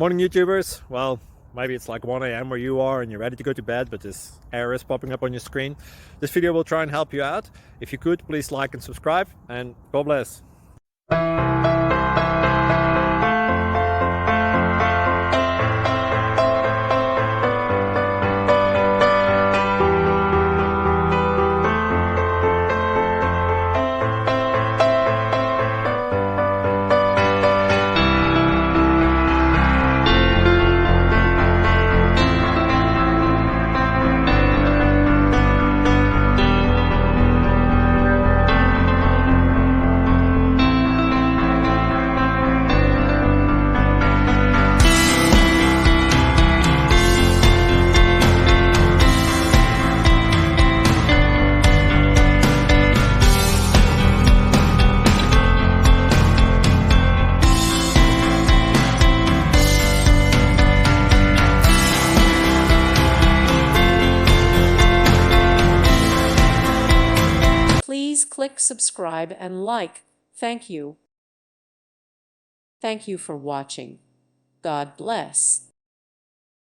Morning YouTubers. Well, maybe it's like 1 a.m. where you are and you're ready to go to bed, but this error is popping up on your screen. This video will try and help you out. If you could, please like and subscribe, and God bless. Please click subscribe and like. Thank you. Thank you for watching. God bless.